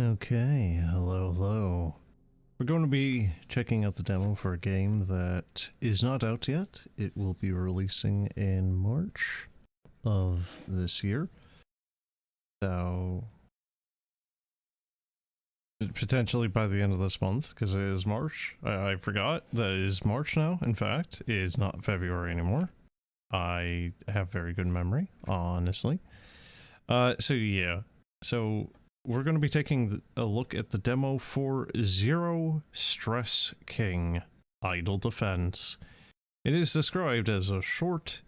Okay, hello, hello. We're going to be checking out the demo for a game that is not out yet. It will be releasing in March of this year. So, potentially by the end of this month, because it is March. I forgot that it is March now, in fact. It is not February anymore. I have very good memory, honestly. So yeah. So, we're going to be taking a look at the demo for Zero Stress King Idle Defense. It is described as a short,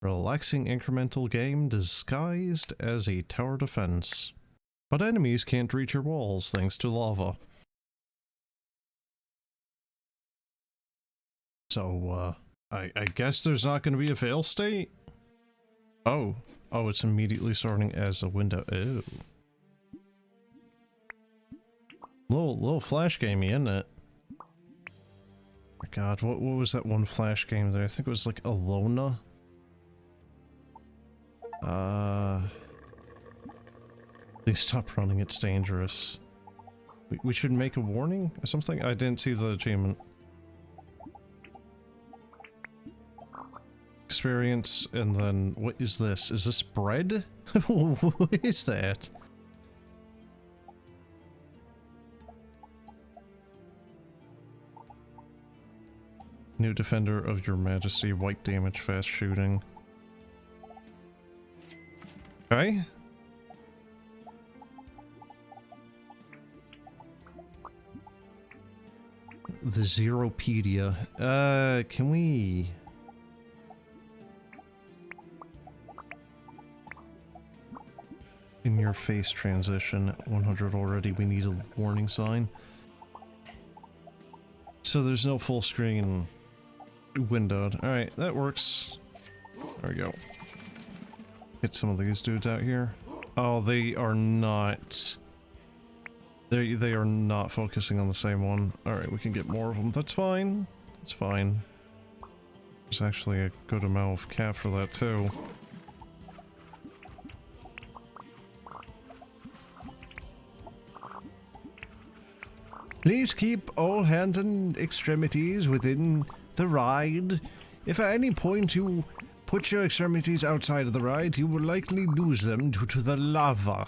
relaxing incremental game disguised as a tower defense. But enemies can't reach your walls thanks to lava. So, I guess there's not going to be a fail state? Oh, it's immediately starting as a window. Ew. Little flash gamey, isn't it? My god, what was that one flash game there? I think it was like Alona. Please stop running, it's dangerous. We should make a warning or something? I didn't see the achievement. Experience, and then what is this? Is this bread? What is that? New defender of your majesty, white damage, fast shooting. Okay. The Zeropedia. Can we... In your face transition, 100 already, we need a warning sign. So there's no full screen windowed. Alright, that works. There we go. Get some of these dudes out here. Oh, they are not... They are not focusing on the same one. Alright, we can get more of them. That's fine. It's fine. There's actually a good amount of cap for that too. Please keep all hands and extremities within the ride. If at any point you put your extremities outside of the ride, you will likely lose them due to the lava.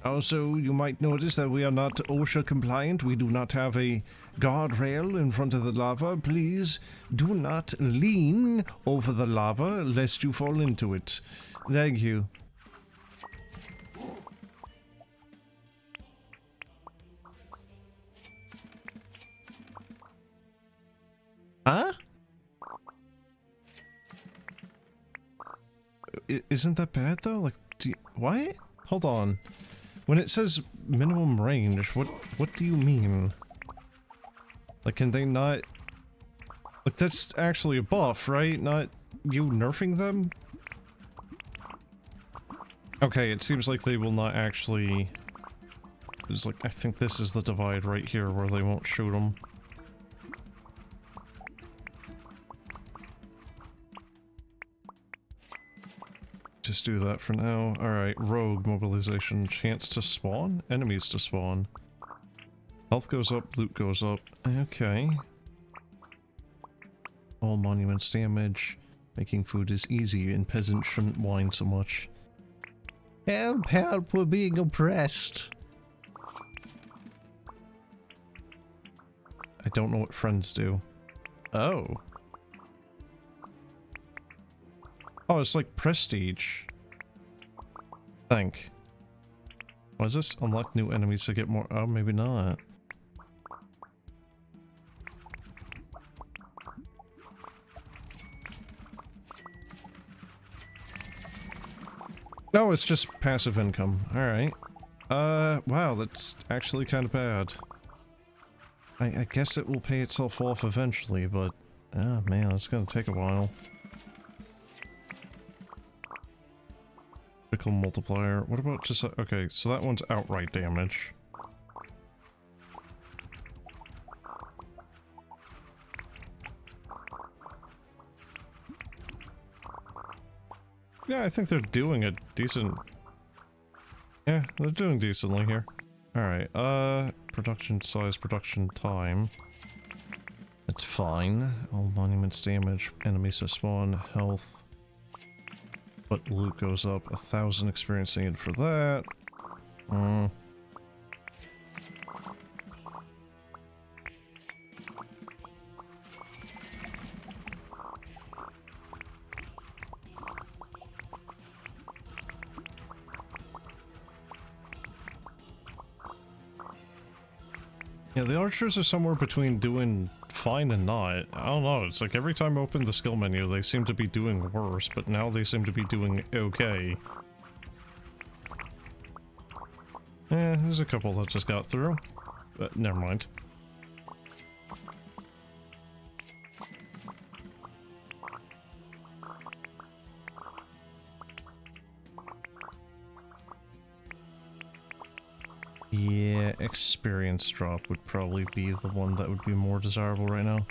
Also, you might notice that we are not OSHA compliant. We do not have a guardrail in front of the lava. Please do not lean over the lava lest you fall into it. Thank you. Huh? Isn't that bad though? Like, what? Hold on. When it says minimum range, what do you mean? Like, can they not... Like, that's actually a buff, right? Not you nerfing them? Okay, it seems like they will not actually... It's like, I think this is the divide right here where they won't shoot them. Just do that for now. Alright, rogue mobilization. Chance to spawn? Enemies to spawn. Health goes up, loot goes up. Okay. All monuments damage. Making food is easy, and peasants shouldn't whine so much. Help, help, we're being oppressed. I don't know what friends do. Oh. Oh, it's like prestige. Think. What is this? Unlock new enemies to get more. Oh, maybe not. No, it's just passive income. Alright. Wow, that's actually kind of bad. I guess it will pay itself off eventually, but... Oh man, it's gonna take a while. Critical multiplier. What about just... Okay, so that one's outright damage. Yeah, I think they're doing a decent... Yeah, they're doing decently here. Alright, production size, production time. It's fine. All monuments damage, enemies spawn, health. But loot goes up, 1,000 experience needed for that. Yeah, the archers are somewhere between doing fine and not. I don't know, it's like every time I open the skill menu, they seem to be doing worse, but now they seem to be doing okay. There's a couple that just got through. But never mind. Yeah, experience drop would probably be the one that would be more desirable right now.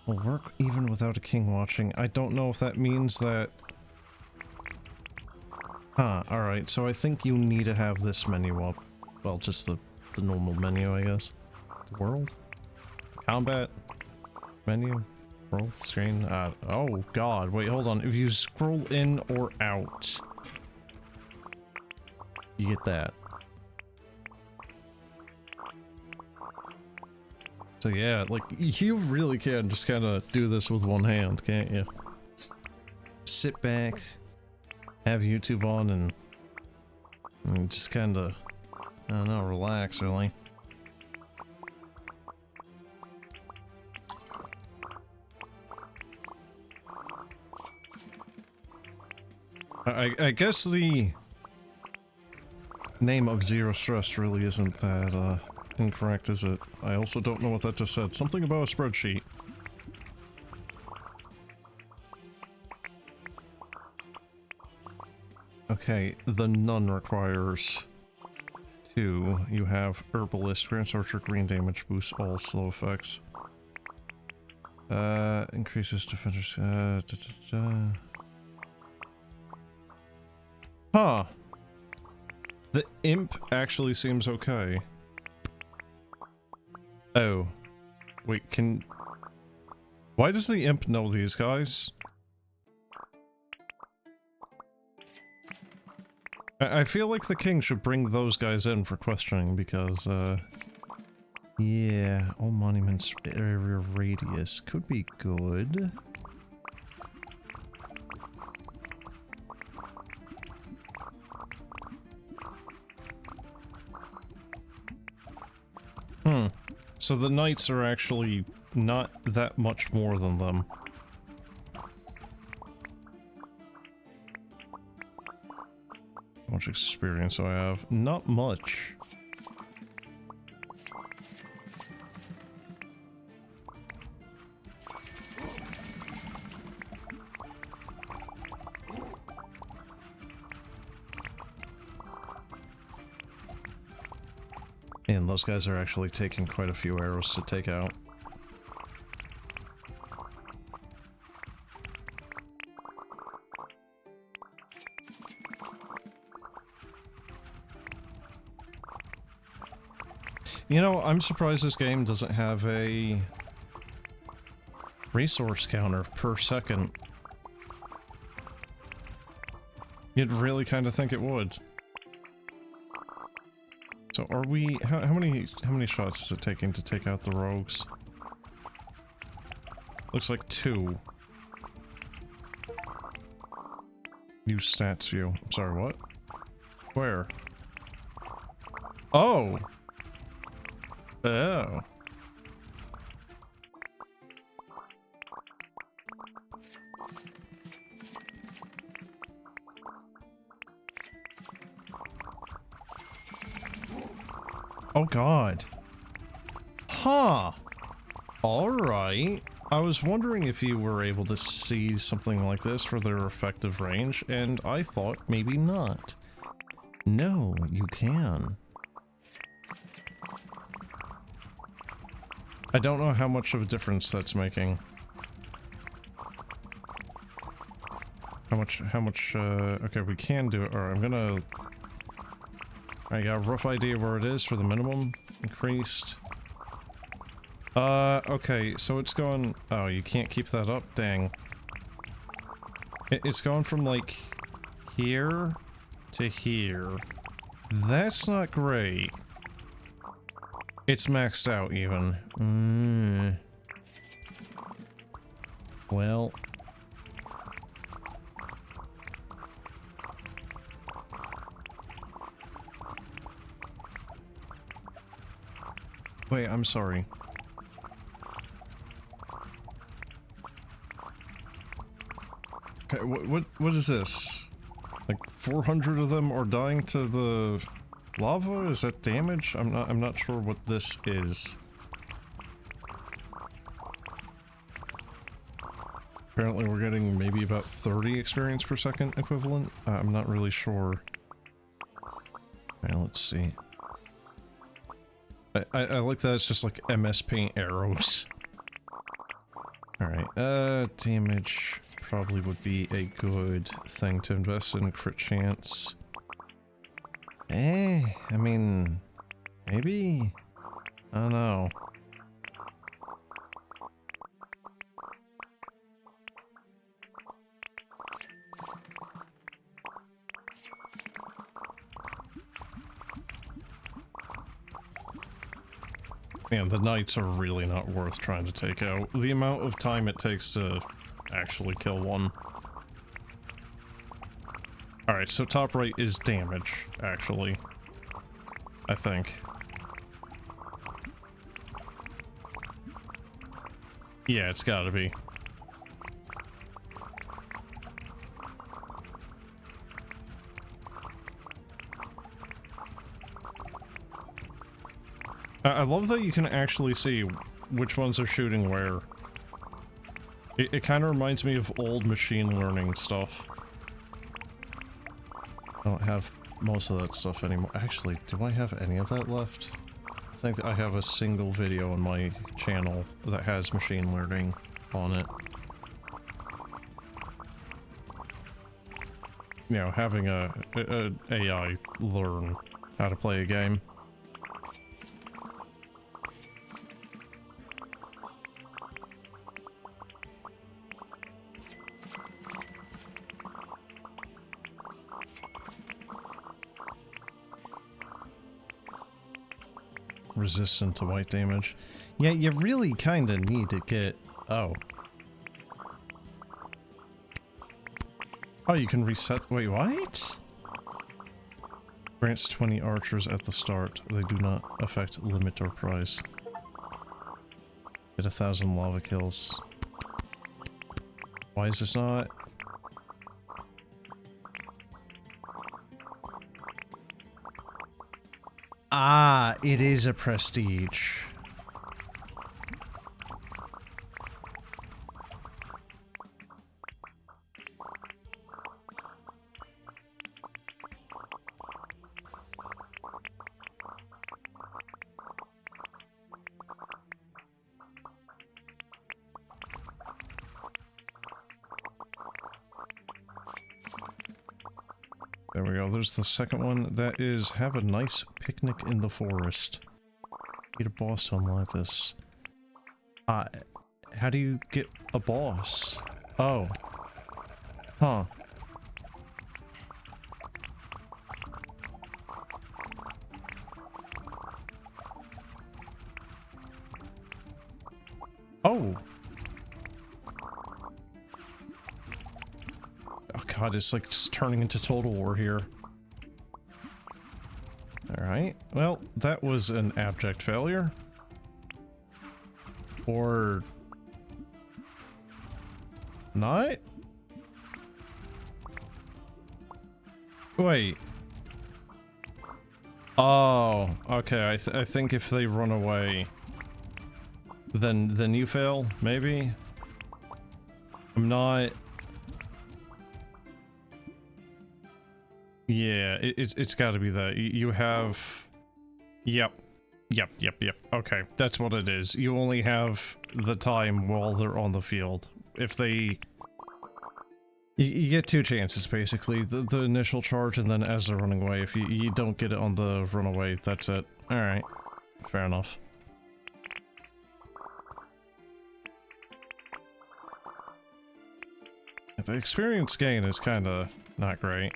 Will work even without a king watching. I don't know if that means that... Huh, alright, so I think you need to have this menu up. Well, just the normal menu, I guess. The world? Combat? Menu? World? Screen? Oh god, wait, hold on. If you scroll in or out, you get that. So yeah, like, you really can just kind of do this with one hand, can't you? Sit back, have YouTube on, and just kind of, I don't know, relax, really. I guess the name of Zero Stress really isn't that, incorrect, is it? I also don't know what that just said. Something about a spreadsheet. Okay, the nun requires 2. You have Herbalist, grants Archer green damage, boosts all slow effects. Increases defenders. Huh. The imp actually seems okay. Oh. Wait, why does the imp know these guys? I feel like the king should bring those guys in for questioning because, yeah, all monuments area radius could be good. So the knights are actually not that much more than them. How much experience do I have? Not much. And those guys are actually taking quite a few arrows to take out. You know, I'm surprised this game doesn't have a resource counter per second. You'd really kind of think it would. So are we, how many shots is it taking to take out the rogues? Looks like 2. New stats view. I'm sorry, what? Where? Oh! Oh. Oh god. Huh. Alright. I was wondering if you were able to see something like this for their effective range, and I thought maybe not. No, you can. I don't know how much of a difference that's making. How much, okay, we can do it. Alright, I'm gonna I got a rough idea where it is for the minimum. Increased. Okay, so it's going... Oh, you can't keep that up? Dang. It's going from, like, here to here. That's not great. It's maxed out, even. Well... Wait, I'm sorry. Okay, what is this? Like 400 of them are dying to the lava? Is that damage? I'm not sure what this is. Apparently we're getting maybe about 30 experience per second equivalent. I'm not really sure. Okay, let's see. I like that it's just like MS Paint arrows. Alright, damage probably would be a good thing to invest in. Crit chance. I mean, maybe? I don't know. Man, the knights are really not worth trying to take out. The amount of time it takes to actually kill one. Alright, so top right is damage, actually. I think. Yeah, it's gotta be. I love that you can actually see which ones are shooting where. It kind of reminds me of old machine learning stuff. I don't have most of that stuff anymore. Actually, do I have any of that left? I think that I have a single video on my channel that has machine learning on it. You know, having a AI learn how to play a game. Resistant to white damage. Yeah, you really kind of need to get... Oh. Oh, you can reset... Wait, what? Grants 20 archers at the start. They do not affect limit or prize. Get 1,000 lava kills. Why is this not... Ah, it is a prestige. There we go, there's the second one. That is, have a nice picnic in the forest. Get a boss to unlock this. How do you get a boss? Oh. Huh. Oh. Oh god, it's like just turning into Total War here. Alright, well, that was an abject failure. Or... not? Wait. Oh, okay, I think if they run away, then you fail, maybe? I'm not... Yeah, it's gotta be that. You have... Yep. Okay, that's what it is. You only have the time while they're on the field. If they You get two chances, basically. The initial charge and then as they're running away. If you don't get it on the runaway, that's it. Alright. Fair enough. The experience gain is kinda not great.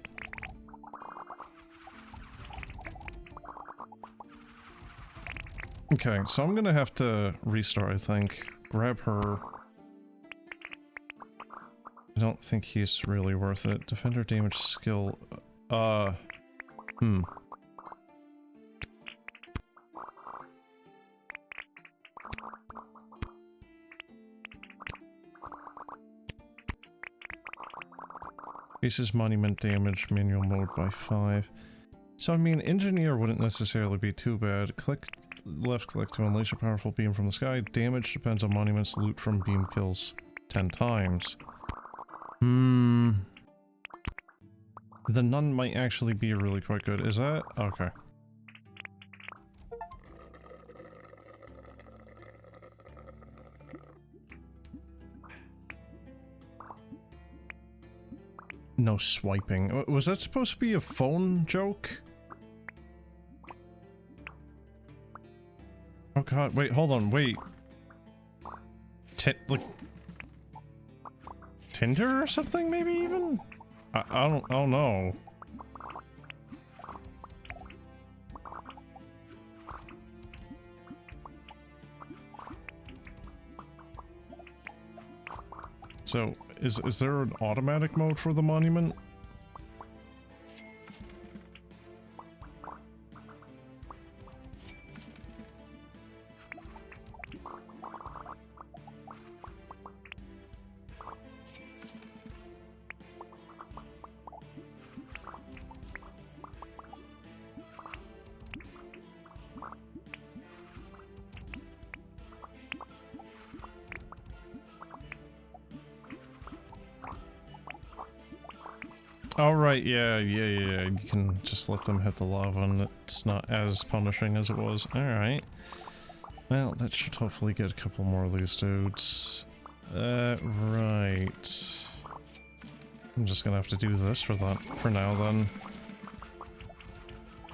Okay, so I'm gonna have to restart, I think. Grab her. I don't think he's really worth it. Defender damage skill. Increases monument damage, manual mode by 5. So I mean, engineer wouldn't necessarily be too bad. Left click to unleash a powerful beam from the sky. Damage depends on monuments. Loot from beam kills 10 times. The nun might actually be really quite good. Is that? Okay. No swiping. Was that supposed to be a phone joke? Oh god, wait, hold on, wait. Like... Tinder or something, maybe even? I don't know. So, is there an automatic mode for the monument? Oh right, yeah, you can just let them hit the lava and it's not as punishing as it was. Alright. Well, that should hopefully get a couple more of these dudes. Right. I'm just gonna have to do this for now then.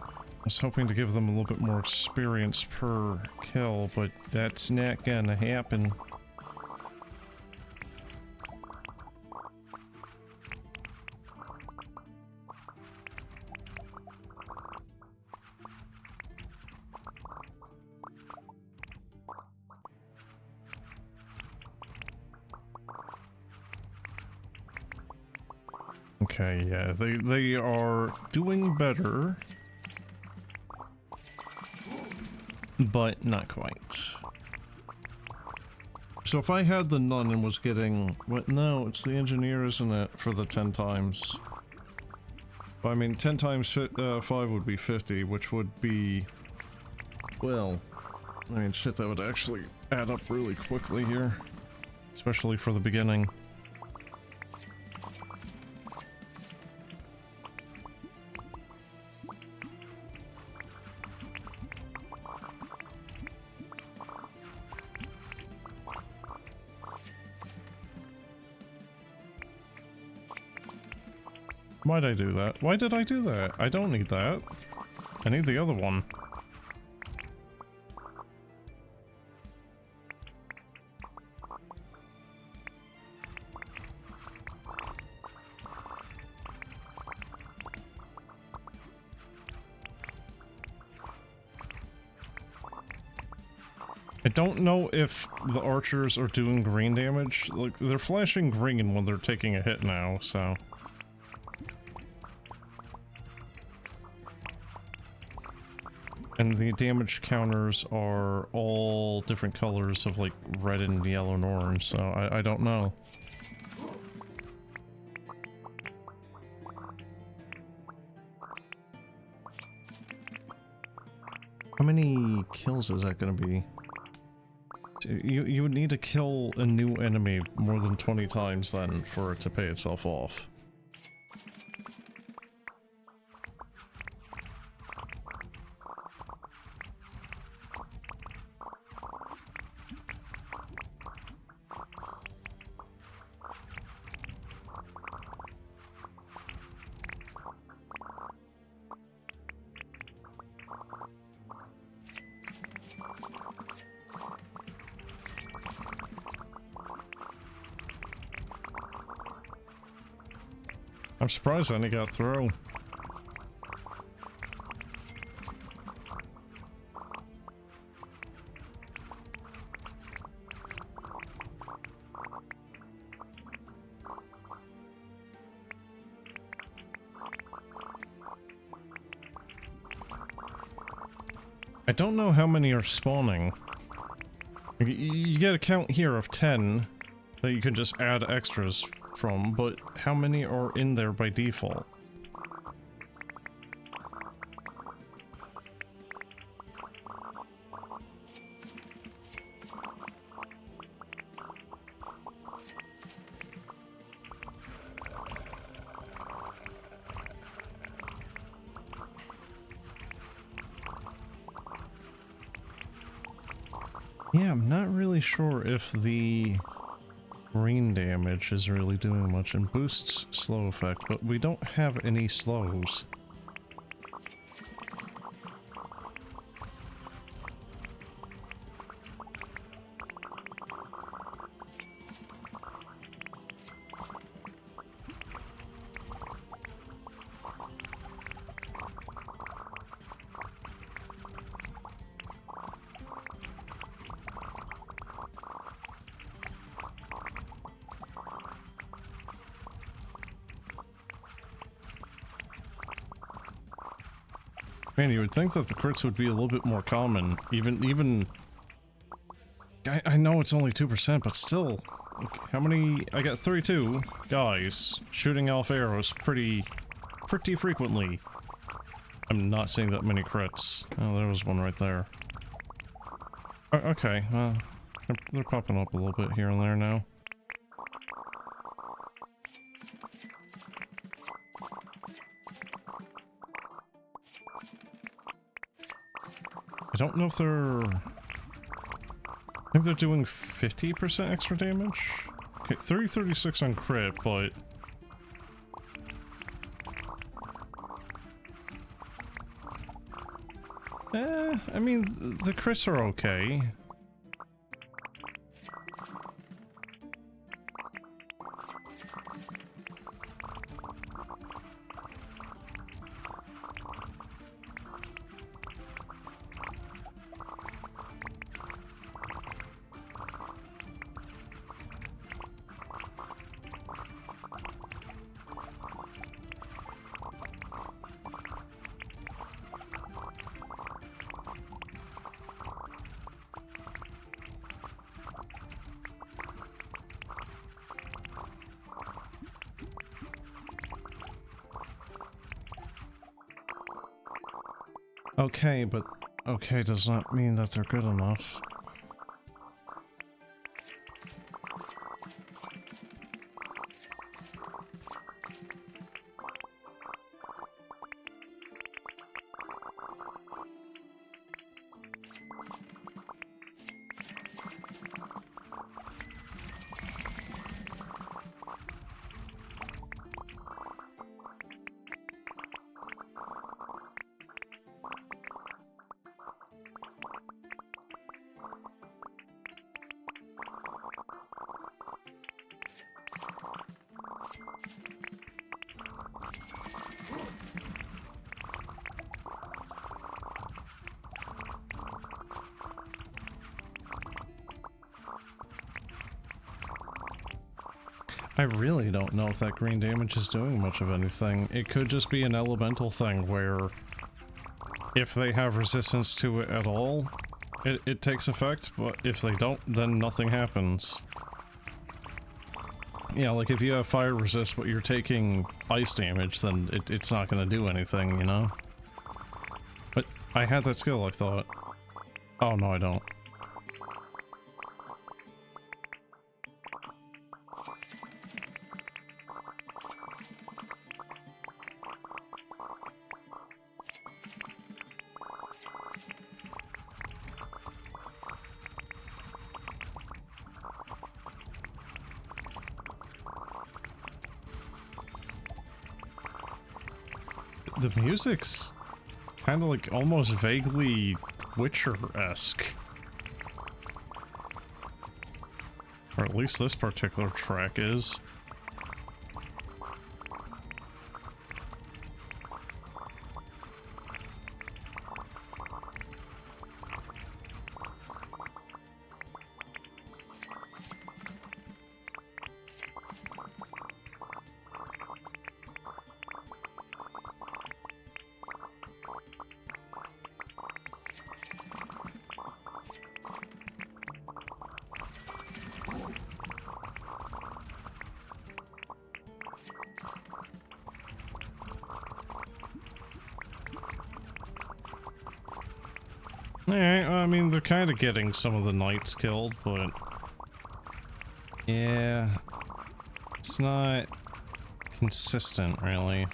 I was hoping to give them a little bit more experience per kill, but that's not gonna happen. Okay, yeah, they are doing better, but not quite. So if I had the nun and was getting... What? No, it's the engineer, isn't it, for the 10 times. But I mean, 10 times 5 would be 50, which would be... Well, I mean, shit, that would actually add up really quickly here. Especially for the beginning. Why'd I do that? Why did I do that? I don't need that. I need the other one. I don't know if the archers are doing green damage. Like, they're flashing green when they're taking a hit now, so... And the damage counters are all different colors of like red and yellow and orange, so I don't know. How many kills is that gonna be? You would need to kill a new enemy more than 20 times then for it to pay itself off. I'm surprised any got through. I don't know how many are spawning. You get a count here of 10 that you can just add extras from, but how many are in there by default? Yeah, I'm not really sure if the green damage is really doing much, and boosts slow effect, but we don't have any slows. Man, you would think that the crits would be a little bit more common. Even... I know it's only 2%, but still. Like, how many... I got 32 guys shooting off arrows pretty frequently. I'm not seeing that many crits. Oh, there was one right there. Okay, well, they're popping up a little bit here and there now. I don't know if they're... I think they're doing 50% extra damage? Okay, 36 on crit, but... I mean, the crits are okay. Okay, but okay does not mean that they're good enough. I really don't know if that green damage is doing much of anything. It could just be an elemental thing where if they have resistance to it at all, it takes effect, but if they don't, then nothing happens. Yeah, like if you have fire resist but you're taking ice damage, then it's not gonna do anything, you know? But I had that skill, I thought. Oh, no, I don't. The music's kind of like almost vaguely Witcher-esque. Or at least this particular track is. Yeah, I mean, they're kind of getting some of the knights killed, but... yeah... it's not consistent, really.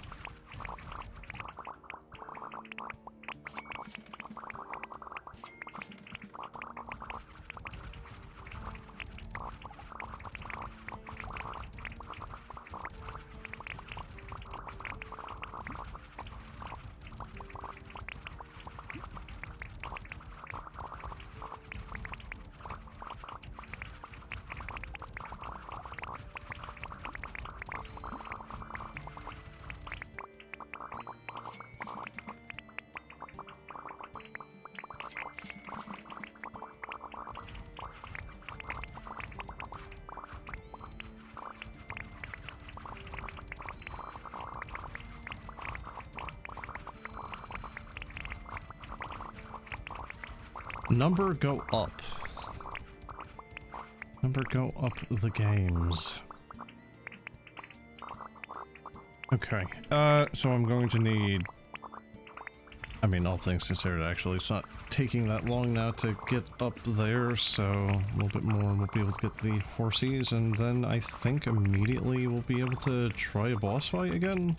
Number go up. Number go up the games. Okay, so I'm going to need... I mean, all things considered, actually, it's not taking that long now to get up there, so a little bit more and we'll be able to get the horsies, and then I think immediately we'll be able to try a boss fight again.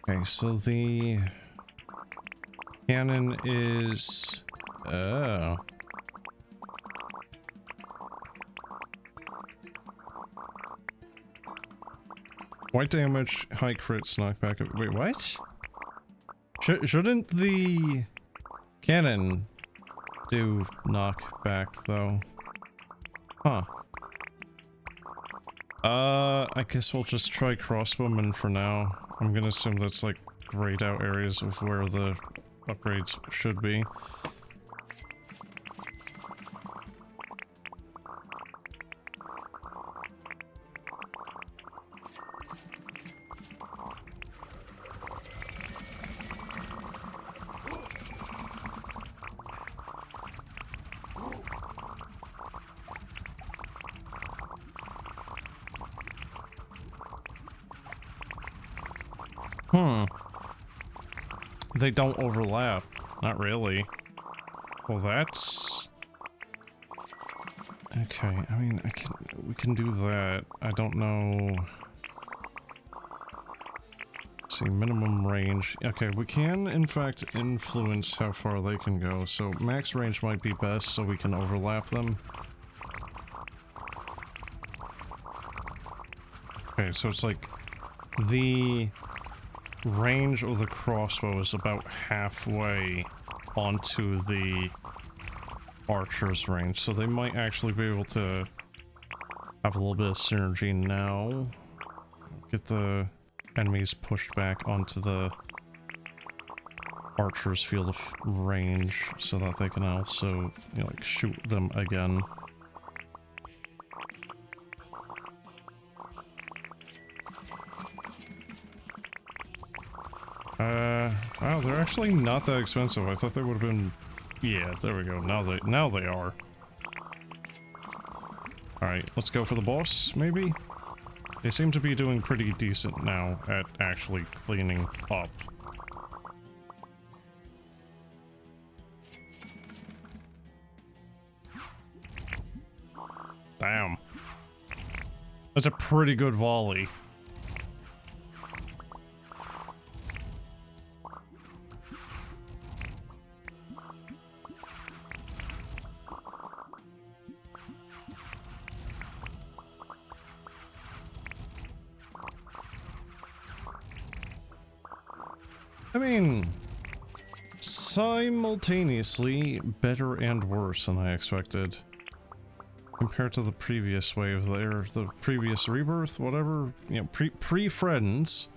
Okay, so the cannon is... oh. White damage, high crits, knockback... wait, what? Shouldn't the cannon do knockback, though? Huh. I guess we'll just try crossbowman for now. I'm gonna assume that's like grayed out areas of where the upgrades should be. They don't overlap. Not really. Well, that's... okay, I mean, we can do that. I don't know... let's see, minimum range. Okay, we can, in fact, influence how far they can go. So max range might be best so we can overlap them. Okay, so it's like... the range of the crossbow is about halfway onto the archer's range, so they might actually be able to have a little bit of synergy now. Get the enemies pushed back onto the archer's field of range so that they can also, you know, like, shoot them again. Wow, they're actually not that expensive. I thought they would have been... yeah, there we go. Now they are. Alright, let's go for the boss, maybe? They seem to be doing pretty decent now at actually cleaning up. Damn. That's a pretty good volley. I mean, simultaneously better and worse than I expected. Compared to the previous wave there, the previous rebirth, whatever, you know, pre-friends.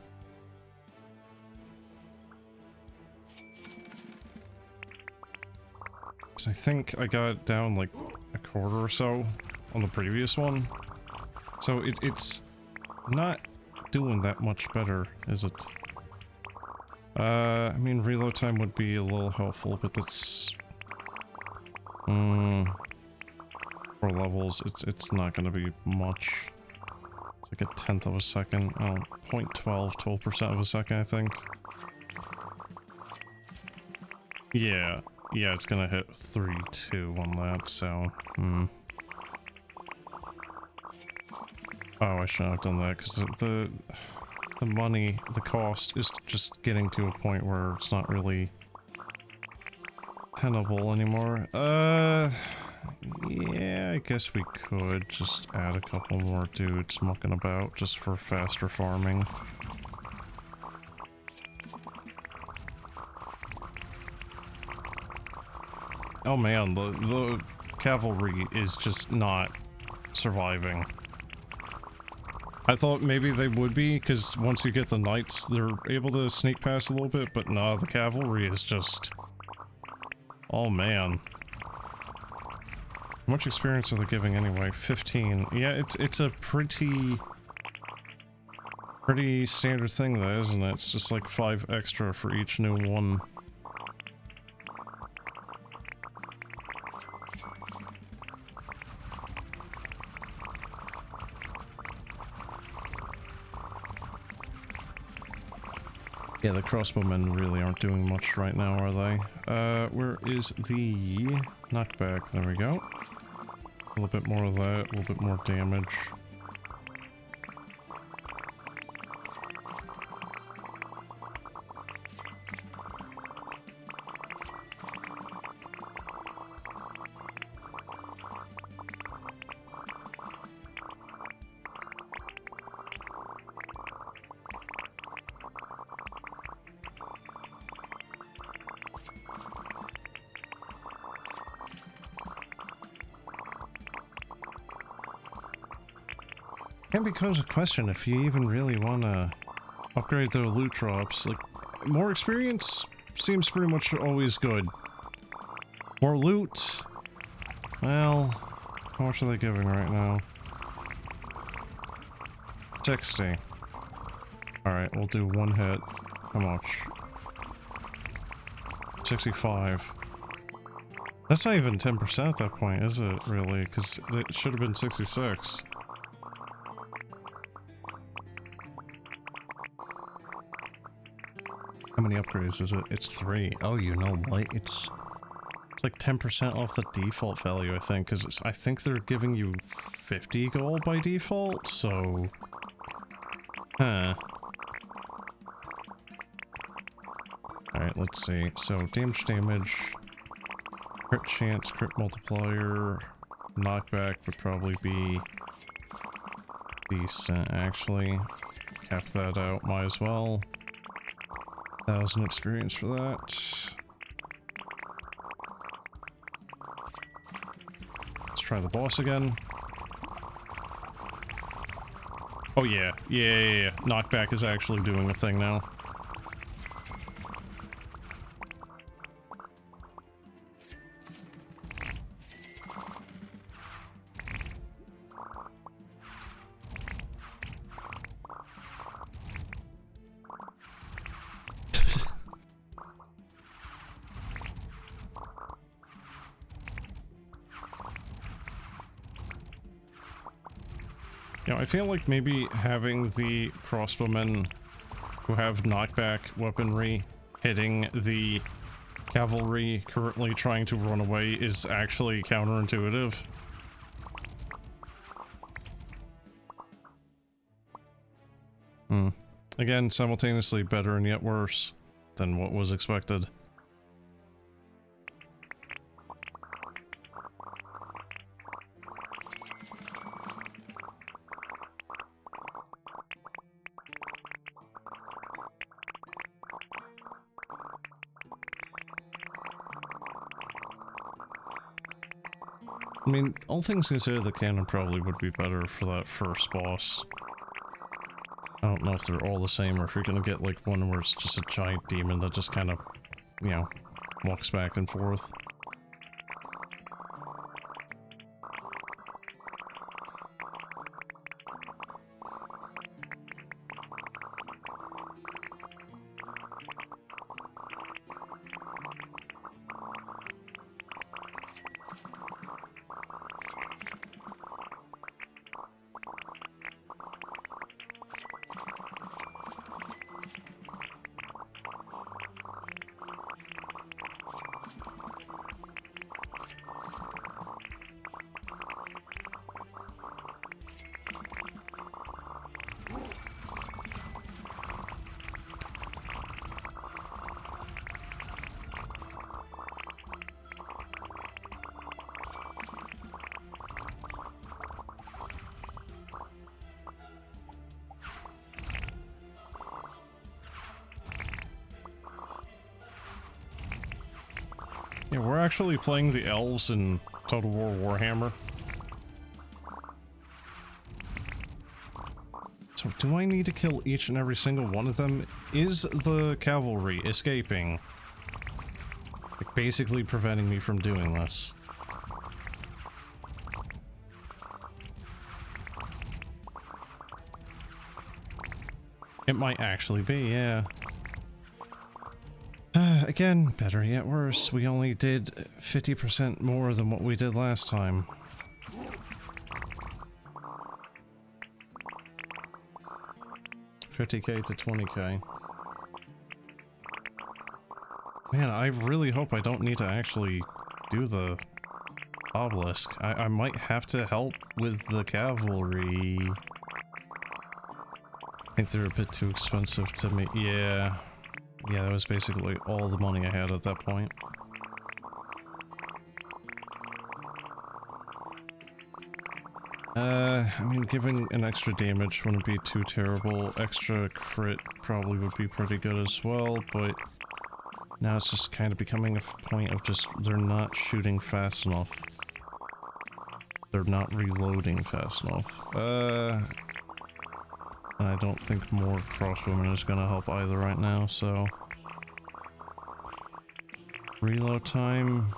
I think I got down like a quarter or so on the previous one. So it's not doing that much better, is it? I mean, reload time would be a little helpful, but that's... for levels, it's not going to be much. It's like a tenth of a second. Oh, 12% of a second, I think. Yeah, it's gonna hit 3.2 on that, so, Oh, I shouldn't have done that, because the money, the cost, is just getting to a point where it's not really tenable anymore. Yeah, I guess we could just add a couple more dudes mucking about, just for faster farming. Oh man, the cavalry is just not surviving. I thought maybe they would be, because once you get the knights, they're able to sneak past a little bit, but no, the cavalry is just... Oh man. How much experience are they giving anyway? 15. Yeah, it's a pretty standard thing though, isn't it? It's just like 5 extra for each new one. Yeah, the crossbowmen really aren't doing much right now, are they? Where is the knockback? There we go. A little bit more of that, a little bit more damage. Can becomes a question if you even really want to upgrade the loot drops. Like, more experience seems pretty much always good. More loot? Well, how much are they giving right now? 60. Alright, we'll do one hit. How much? 65. That's not even 10% at that point, is it, really? Because it should have been 66. How many upgrades is it? It's 3. Oh, you know what? It's like 10% off the default value, I think, because I think they're giving you 50 gold by default, so... Huh. Alright, let's see. So, damage, crit chance, crit multiplier, knockback would probably be decent, actually. Cap that out, might as well. 1,000 experience for that. Let's try the boss again. Oh yeah. Yeah. Knockback is actually doing a thing now. You know, I feel like maybe having the crossbowmen who have knockback weaponry hitting the cavalry currently trying to run away is actually counterintuitive. Again, simultaneously better and yet worse than what was expected. I mean, all things considered, the cannon probably would be better for that first boss. I don't know if they're all the same, or if you're gonna get, like, one where it's just a giant demon that just kind of, you know, walks back and forth. Yeah, we're actually playing the elves in Total War Warhammer. So do I need to kill each and every single one of them? Is the cavalry escaping? Like, basically preventing me from doing this. It might actually be, yeah. Again, better yet worse. We only did 50% more than what we did last time. $50K to $20K. Man, I really hope I don't need to actually do the obelisk. I might have to help with the cavalry. I think they're a bit too expensive to me. Yeah. Yeah, that was basically all the money I had at that point. I mean, giving an extra damage wouldn't be too terrible. Extra crit probably would be pretty good as well, but now it's just kind of becoming a point of just, they're not shooting fast enough. They're not reloading fast enough. And I don't think more crossbowmen is gonna help either right now, so... Reload time...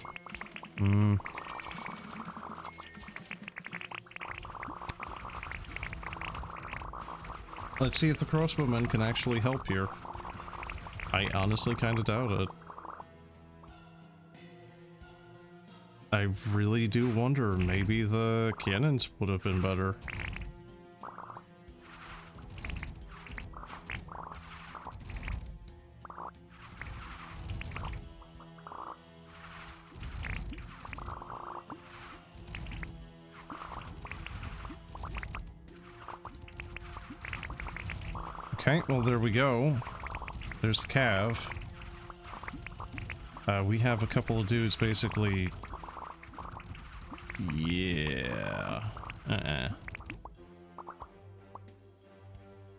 Let's see if the crossbowmen can actually help here. I honestly kind of doubt it. I really do wonder, maybe the cannons would have been better. Okay, well there we go. There's the cav. We have a couple of dudes basically... Yeah...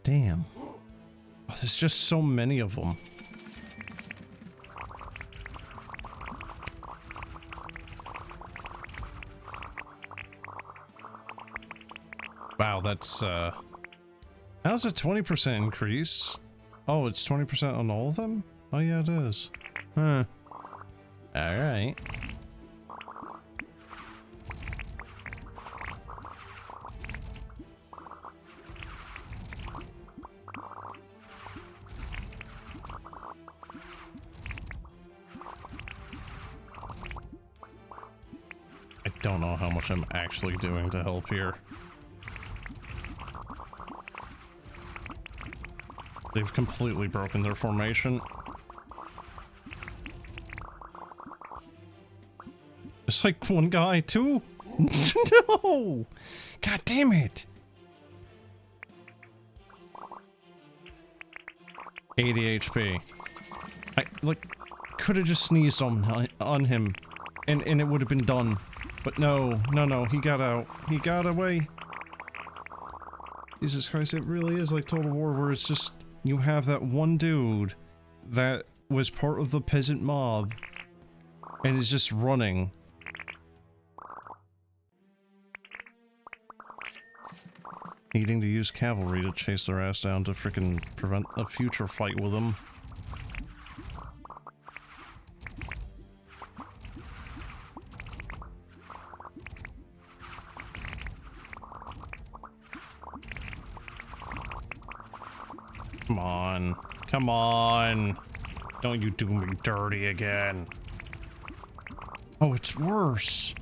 Damn. Oh, there's just so many of them. Wow, that's how's a 20% increase? Oh, it's 20% on all of them? Oh yeah, it is. Huh. Alright. I don't know how much I'm actually doing to help here. They've completely broken their formation. It's like one guy, too? No! God damn it! 80 HP. I, like, could have just sneezed on him, and it would have been done. But no, he got out. He got away. Jesus Christ, it really is like Total War, where it's just... You have that one dude that was part of the peasant mob and is just running. Needing to use cavalry to chase their ass down to frickin' prevent a future fight with them. Come on. Come on. Don't you do me dirty again. Oh, it's worse.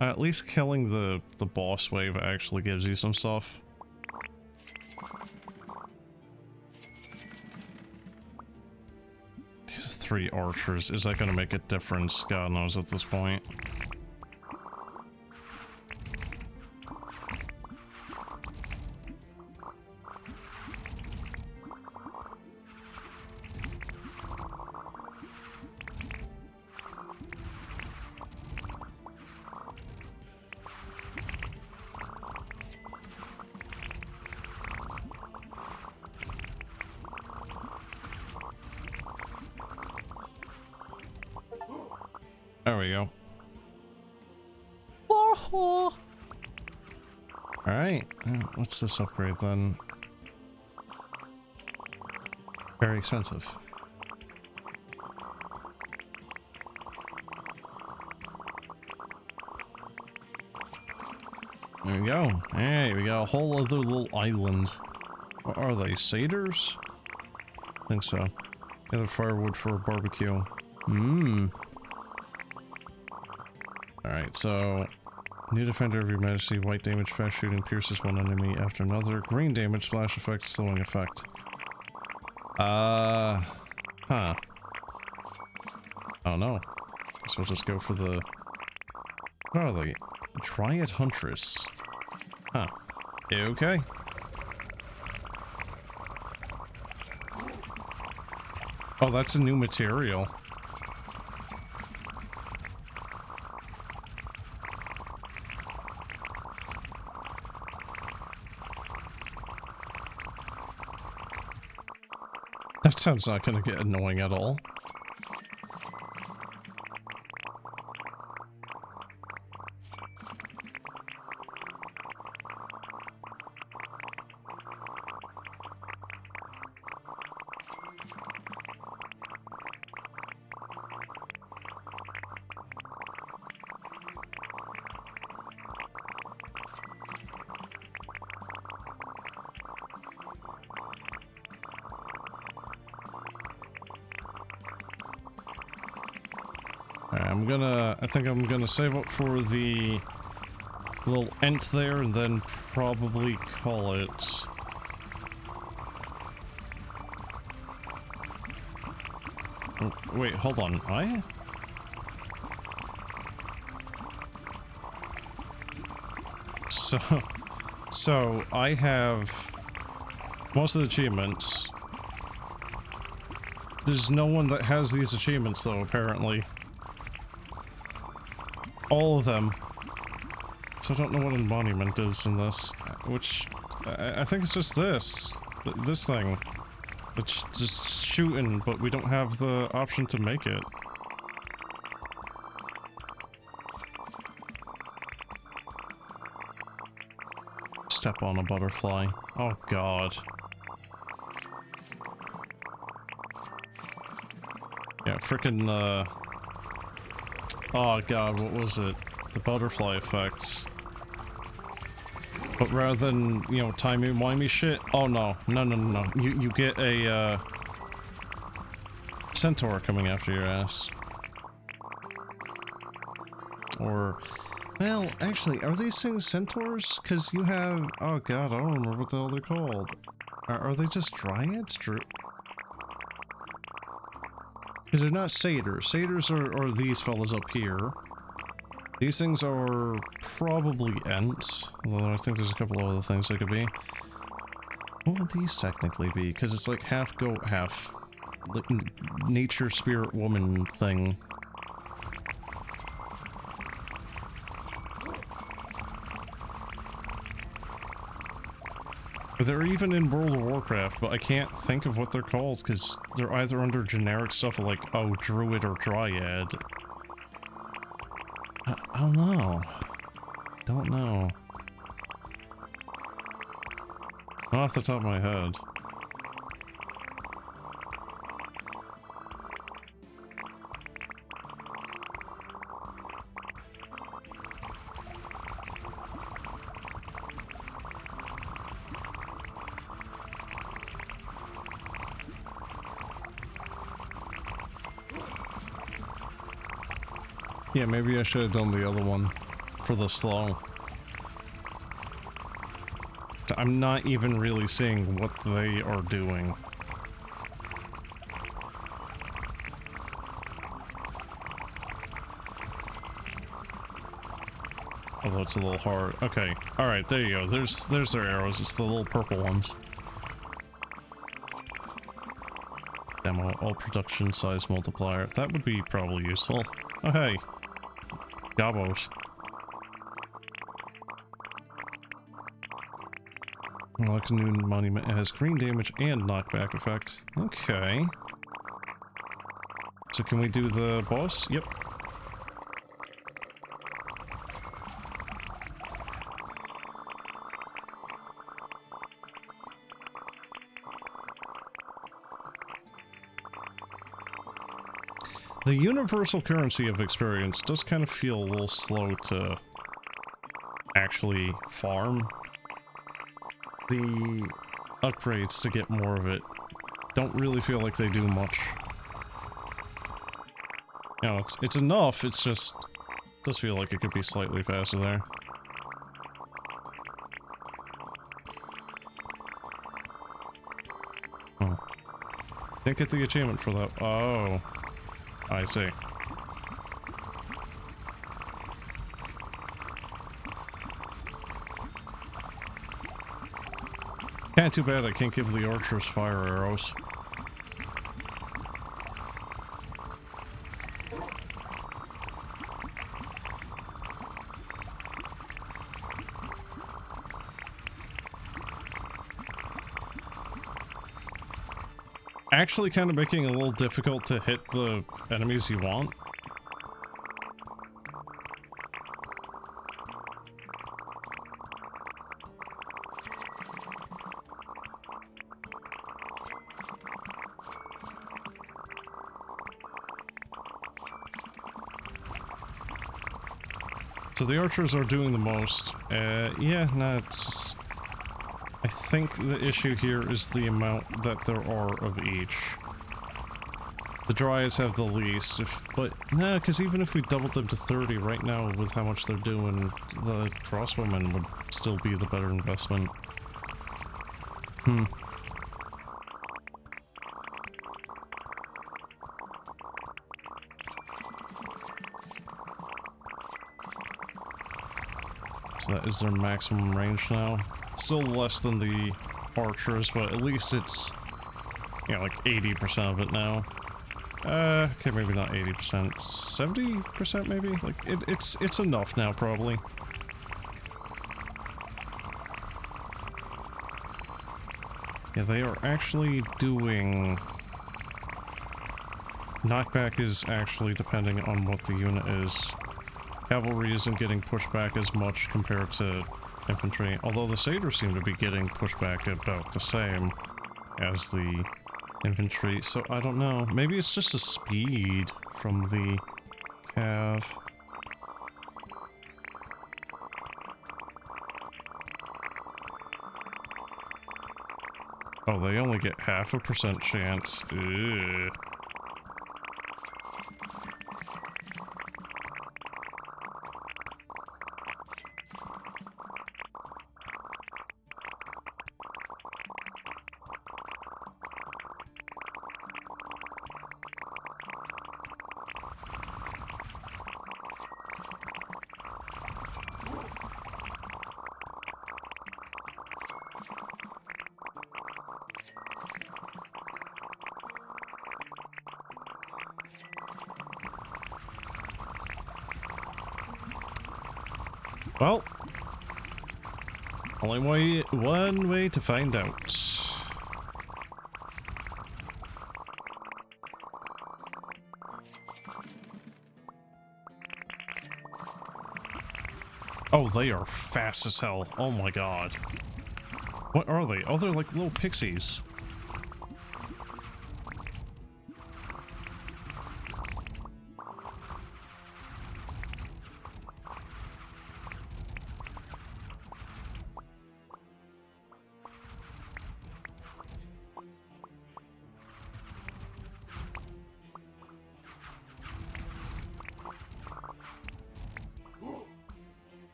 At least killing the boss wave actually gives you some stuff. These 3 archers, is that gonna make a difference? God knows at this point. There we go. Oh. Alright, what's this upgrade then? Very expensive. There we go. Hey, we got a whole other little island. What are they, satyrs? I think so. Gather firewood for a barbecue. Alright, so... New defender of your majesty, white damage, fast shooting, pierces one enemy after another. Green damage, splash effect, slowing effect. Huh. I don't know. Guess we'll just go for the... What are they? Dryad Huntress. Huh. Okay. Oh, that's a new material. That sounds not gonna get annoying at all. I think I'm gonna save up for the little ent there and then probably call it. Oh, wait, hold on. So I have most of the achievements. There's no one that has these achievements though, apparently. All of them. So I don't know what embodiment is in this, which I think it's just this thing. It's just shooting, but we don't have the option to make it. Step on a butterfly. Oh god. Yeah, frickin' oh god, what was it? The butterfly effect. But rather than, you know, timey-wimey shit, oh no, no. You get a, centaur coming after your ass. Or, well, actually, are these things centaurs? Because you have, oh god, I don't remember what the hell they're called. Are they just dryads? Because they're not satyrs. Satyrs are these fellas up here. These things are probably ents, although I think there's a couple of other things they could be. What would these technically be? Because it's like half goat, half like nature spirit woman thing. They're even in World of Warcraft, but I can't think of what they're called because they're either under generic stuff like, oh, druid or dryad. I don't know. Don't know. Not off the top of my head. Yeah, maybe I should have done the other one for the slow. I'm not even really seeing what they are doing. Although it's a little hard. Okay, alright, there you go. There's their arrows. It's the little purple ones. Demo, all production size multiplier. That would be probably useful. Oh, hey. Gobos. Unlock a new monument. It has green damage and knockback effect. Okay. So can we do the boss? Yep. The universal currency of experience does kind of feel a little slow to actually farm. The upgrades to get more of it don't really feel like they do much. You know, it's enough, it's just... does feel like it could be slightly faster there. Oh. Didn't get the achievement for that. Oh. I see. Kinda too bad I can't give the archers fire arrows. Actually kind of making it a little difficult to hit the enemies you want. So the archers are doing the most. Yeah, no, it's... I think the issue here is the amount that there are of each. The dryads have the least, but nah, because even if we doubled them to 30 right now with how much they're doing, the crossbowmen would still be the better investment. So that is their maximum range now. Still less than the archers, but at least it's, you know, like 80% of it now. Okay, maybe not 80%, 70% maybe? Like, it's enough now, probably. Yeah, they are actually doing... Knockback is actually depending on what the unit is. Cavalry isn't getting pushed back as much compared to infantry, although the satyrs seem to be getting pushed back about the same as the infantry, so I don't know. Maybe it's just a speed from the cav. Oh, they only get 0.5% chance. Ugh. Well, only one way to find out. Oh, they are fast as hell. Oh my god. What are they? Oh, they're like little pixies.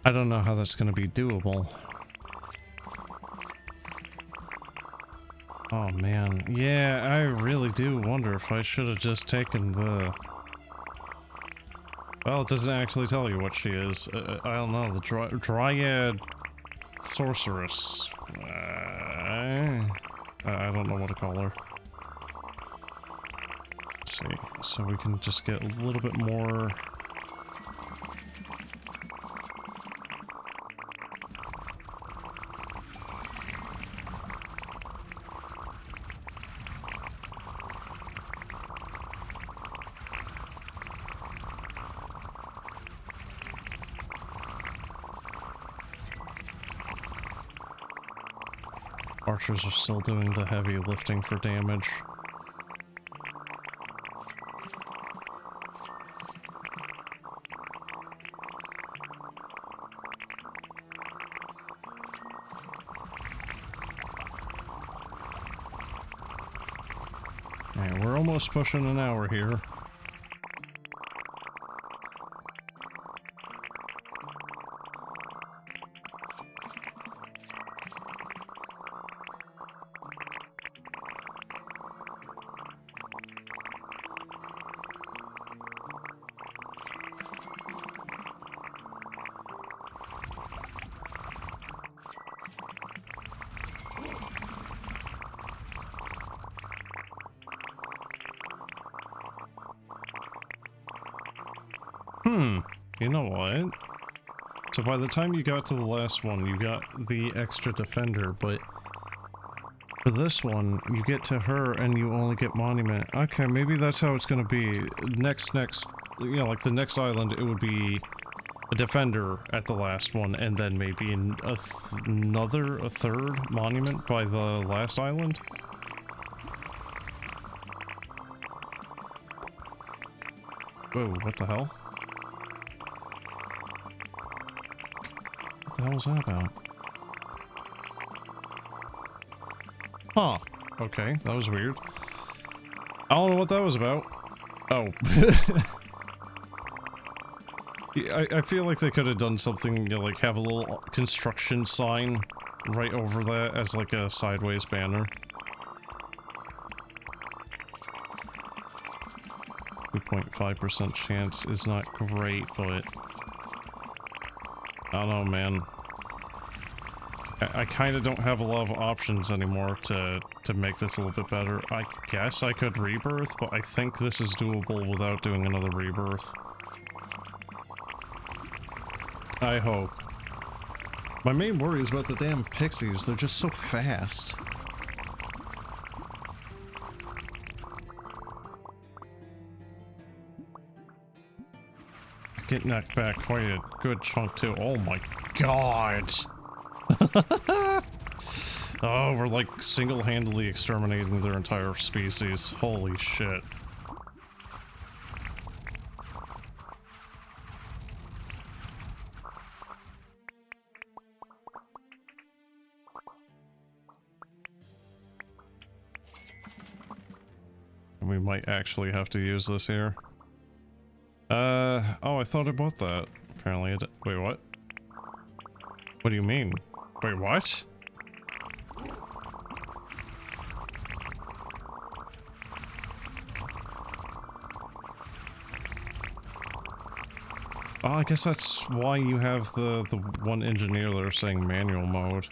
I don't know how that's going to be doable. Oh man, yeah, I really do wonder if I should have just taken the... Well, it doesn't actually tell you what she is. I don't know, the Dryad Sorceress. I don't know what to call her. Let's see, so we can just get a little bit more... Archers are still doing the heavy lifting for damage. Yeah, we're almost pushing an hour here. You know what? So by the time you got to the last one, you got the extra defender, but for this one, you get to her and you only get monument. Okay, maybe that's how it's gonna be. Next, you know, like the next island, it would be a defender at the last one, and then maybe a third monument by the last island. Whoa, what the hell? What the hell was that about? Huh. Okay, that was weird. I don't know what that was about. Oh. Yeah, I feel like they could have done something, you know, like have a little construction sign right over that as like a sideways banner. 2.5% chance is not great, but I don't know, man. I kind of don't have a lot of options anymore to make this a little bit better. I guess I could rebirth, but I think this is doable without doing another rebirth. I hope. My main worry is about the damn pixies. They're just so fast. Get knocked back quite a good chunk too. Oh my god! Oh, we're like single-handedly exterminating their entire species. Holy shit. We might actually have to use this here. Oh, I thought I bought that. Apparently I did. Wait, what? What do you mean? Wait, what? Oh, I guess that's why you have the one engineer there saying manual mode.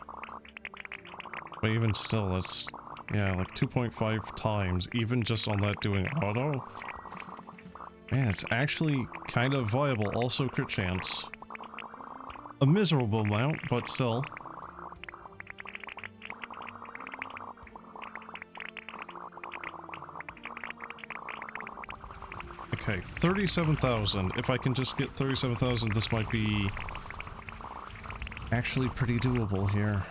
But even still, that's, yeah, like 2.5 times, even just on that doing auto. Man, it's actually kind of viable. Also crit chance. A miserable amount, but still. Okay, 37,000. If I can just get 37,000, this might be actually pretty doable here.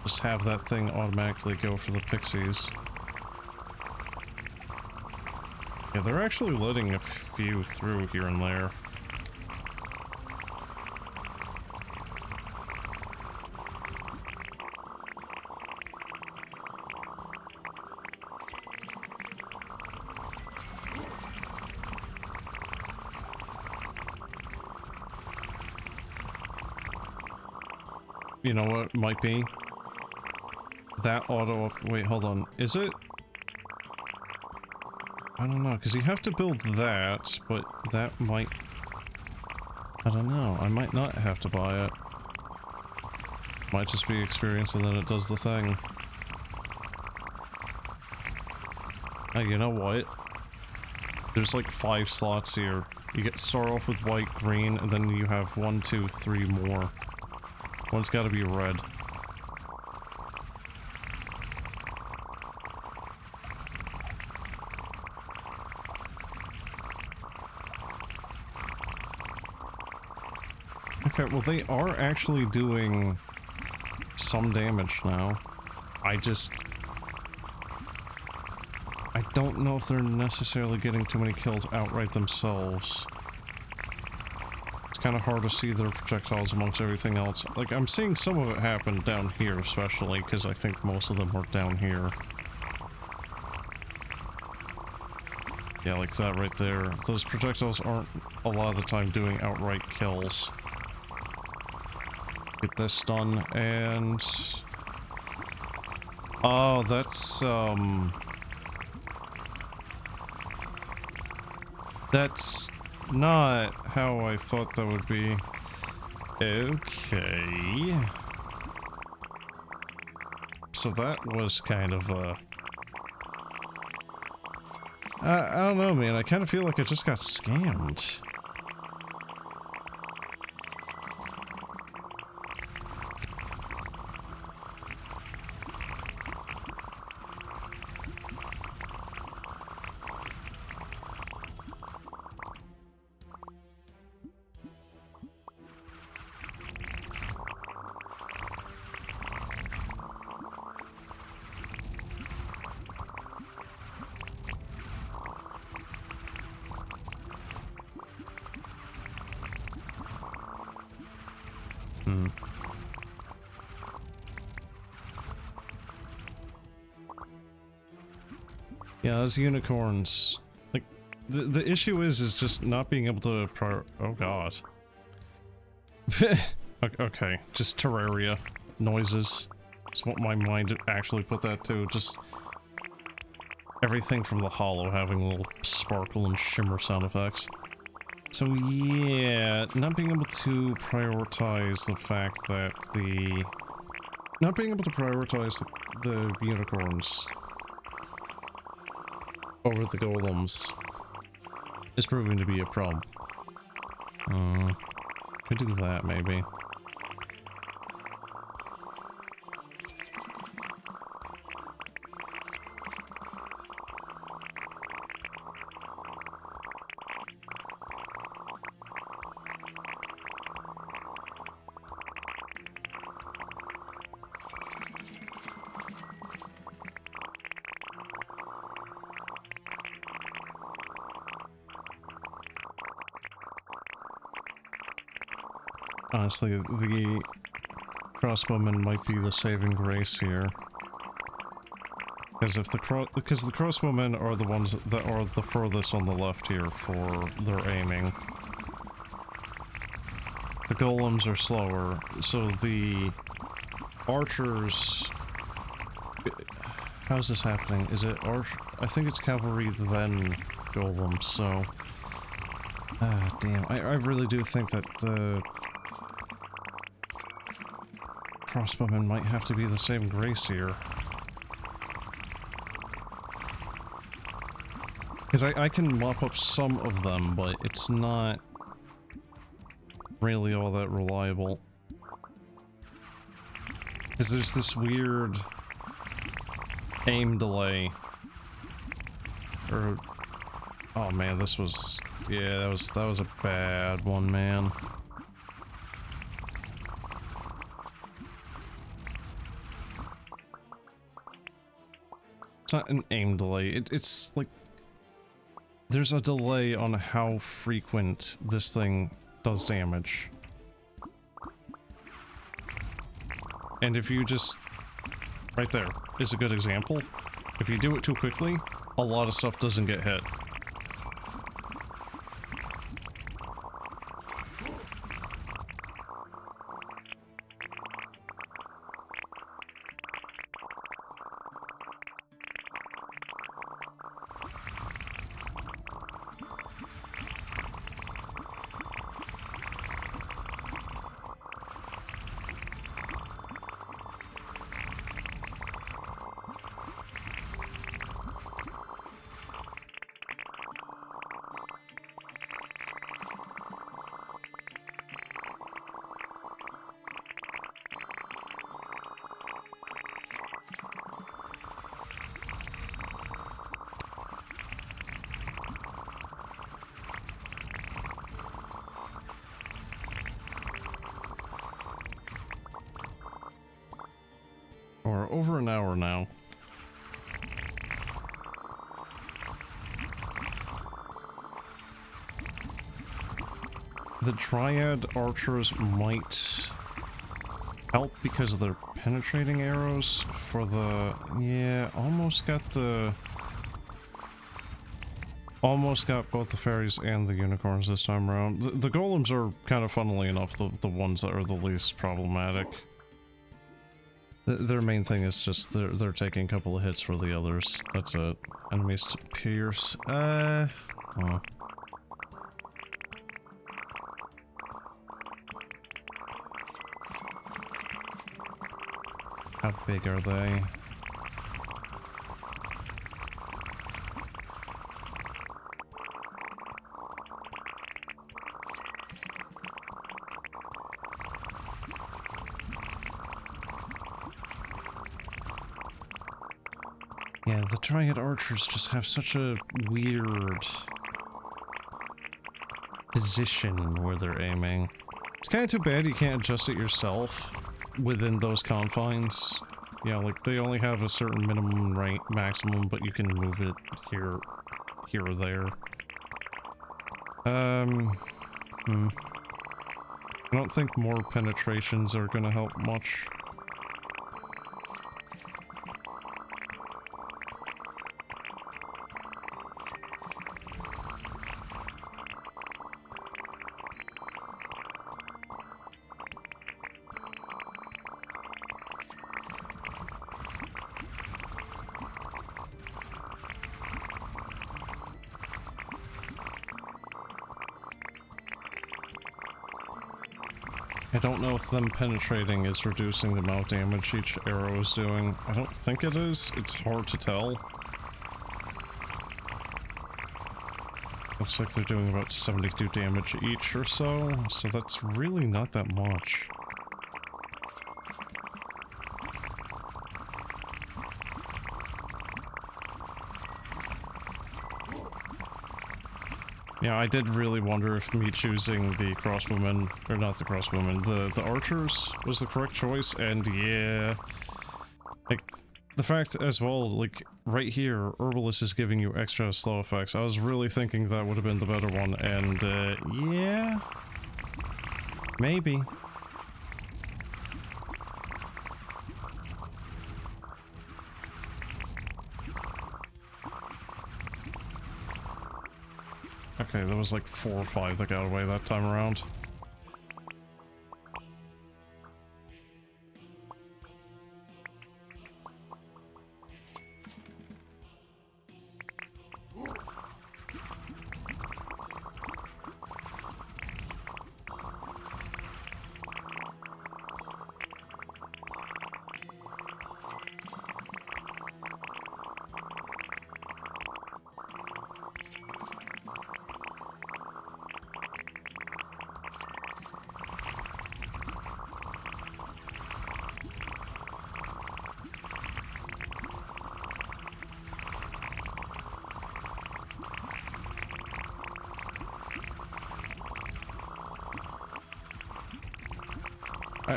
Just have that thing automatically go for the pixies. Yeah, they're actually letting a few through here and there. You know what might be? That auto up. Wait, hold on. Is it? I don't know, because you have to build that, but that might... I don't know. I might not have to buy it. Might just be experience and then it does the thing. Hey, you know what? There's like 5 slots here. You get start off with white, green, and then you have 1, 2, 3 more. One's gotta be red. Okay, well they are actually doing some damage now. I don't know if they're necessarily getting too many kills outright themselves. kind of hard to see their projectiles amongst everything else. Like, I'm seeing some of it happen down here, especially, because I think most of them are down here. Yeah, like that right there. Those projectiles aren't a lot of the time doing outright kills. Get this done, and... oh, that's not how I thought that would be. Okay. So that was kind of, I don't know, man. I kind of feel like I just got scammed. Yeah, those unicorns. Like, the issue is just not being able to oh god. Okay, just Terraria noises. That's what my mind actually put that to. Just everything from the hollow having little sparkle and shimmer sound effects. So yeah, not being able to prioritize the fact that not being able to prioritize the unicorns over the golems is proving to be a problem. Could do that, maybe. Honestly, the crossbowmen might be the saving grace here. Because if the crossbowmen are the ones that are the furthest on the left here for their aiming. The golems are slower, so the archers... How's this happening? Is it I think it's cavalry then golems, so... Ah, damn. I really do think that the crossbowmen might have to be the same grace here. Because I can mop up some of them, but it's not really all that reliable. Because there's this weird aim delay. Or... oh man, this was... yeah, that was a bad one, man. It's not an aim delay, it's like... there's a delay on how frequent this thing does damage. And if you just... right there is a good example. If you do it too quickly, a lot of stuff doesn't get hit. We're over an hour now. The Dryad archers might help because of their penetrating arrows for the... Yeah, almost got both the fairies and the unicorns this time around. The golems are kind of, funnily enough, the ones that are the least problematic. Their main thing is just they're taking a couple of hits for the others. That's it. Enemies to pierce. Oh. How big are they? Yeah, the Dryad archers just have such a weird position where they're aiming. It's kind of too bad you can't adjust it yourself within those confines. Yeah, like they only have a certain minimum rank, maximum, but you can move it here or there. I don't think more penetrations are gonna help much. I don't know if them penetrating is reducing the amount of damage each arrow is doing. I don't think it is. It's hard to tell. Looks like they're doing about 72 damage each or so that's really not that much. Yeah, I did really wonder if me choosing the crossbowmen, or not the crossbowmen, the archers was the correct choice, and yeah... Like, the fact as well, like, right here, Herbalist is giving you extra slow effects. I was really thinking that would have been the better one, and, yeah... Maybe. Okay, there was like 4 or 5 that got away that time around.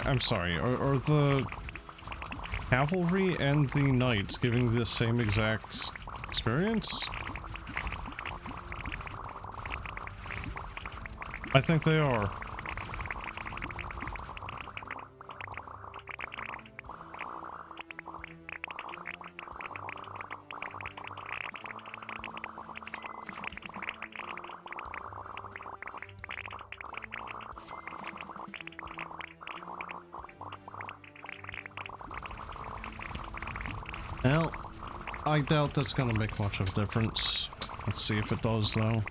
I'm sorry, are the cavalry and the knights giving the same exact experience? I think they are. Well, I doubt that's gonna make much of a difference. Let's see if it does, though.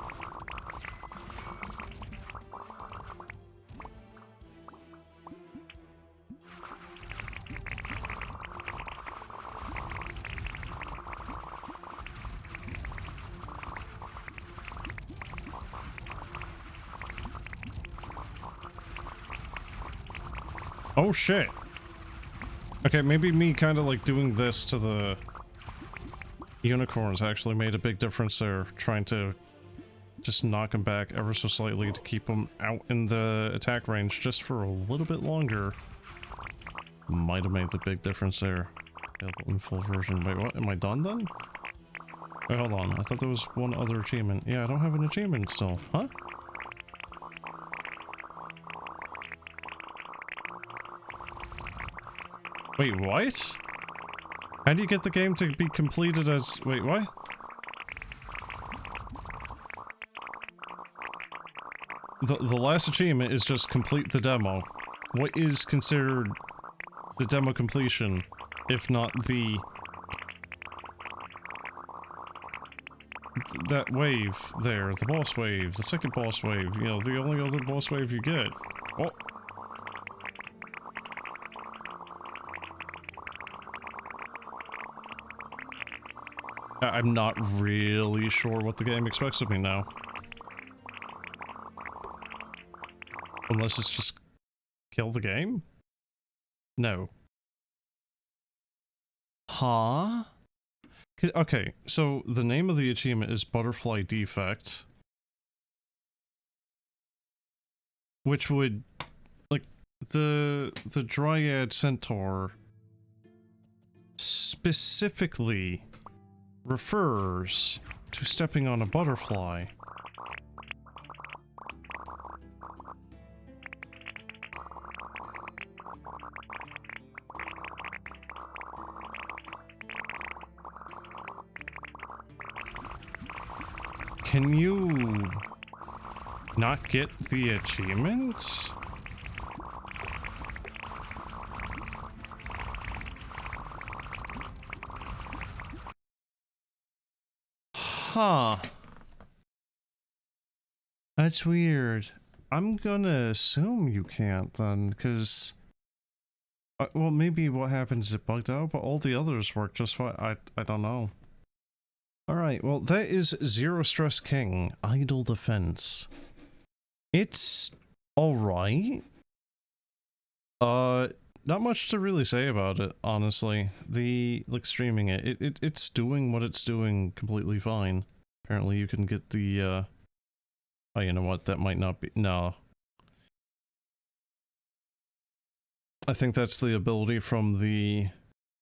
Oh shit! Okay, maybe me kind of like doing this to the unicorns actually made a big difference there, trying to just knock them back ever so slightly to keep them out in the attack range just for a little bit longer. Might have made the big difference there. Available in full version. Wait, what? Am I done then? Wait, hold on. I thought there was one other achievement. Yeah, I don't have an achievement still. Huh? Wait, what? How do you get the game to be completed as... Wait, what? The last achievement is just complete the demo. What is considered the demo completion, if not the... that wave there, the boss wave, the second boss wave, you know, the only other boss wave you get. Oh. I'm not really sure what the game expects of me now. Unless it's just kill the game? No. Huh? Okay, so the name of the achievement is Butterfly Defect. Which would... like, the Dryad Centaur specifically refers to stepping on a butterfly. Can you not get the achievement? Huh. That's weird. I'm gonna assume you can't then, because... well, maybe what happens is it bugged out, but all the others work just fine. I don't know. Alright, well, that is Zero Stress King, Idle Defense. It's alright. Not much to really say about it, honestly. Like, streaming it's doing what it's doing completely fine. Apparently you can get the, oh, you know what, that might not be- no. I think that's the ability from the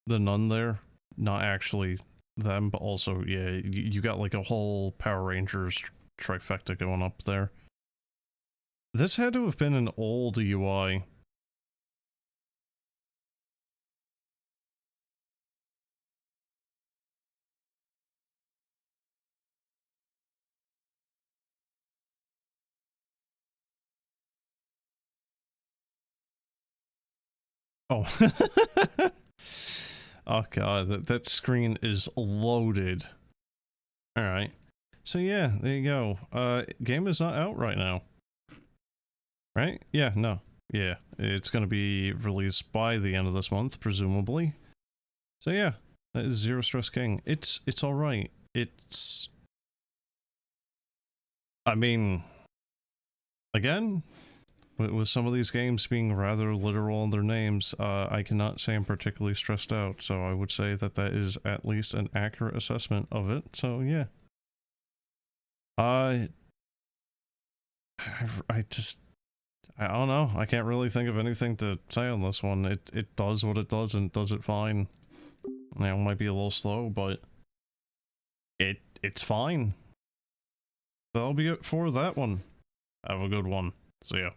nun there. Not actually them, but also, yeah, you got like a whole Power Rangers trifecta going up there. This had to have been an old UI. Oh. Oh god, that screen is loaded. Alright. So yeah, there you go. Game is not out right now. Right? Yeah, no. Yeah, it's gonna be released by the end of this month, presumably. So yeah, that is Zero Stress King. It's alright. It's... I mean... Again? With some of these games being rather literal in their names, I cannot say I'm particularly stressed out, so I would say that that is at least an accurate assessment of it, so yeah. I don't know, I can't really think of anything to say on this one. It does what it does and does it fine. Now, it might be a little slow, but it's fine. That'll be it for that one. Have a good one. See ya.